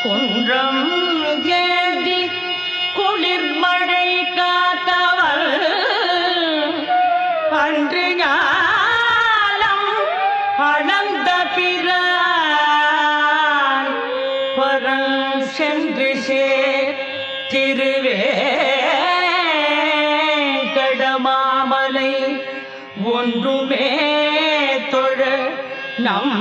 குன்றம் ஏந்தி குளிர்மழை காத்தவள் அன்று ஞானம் அளந்த பிறான் பரம் சென்று சேர் திருவேங்கடமாமலை ஒன்றுமே தொழ நம்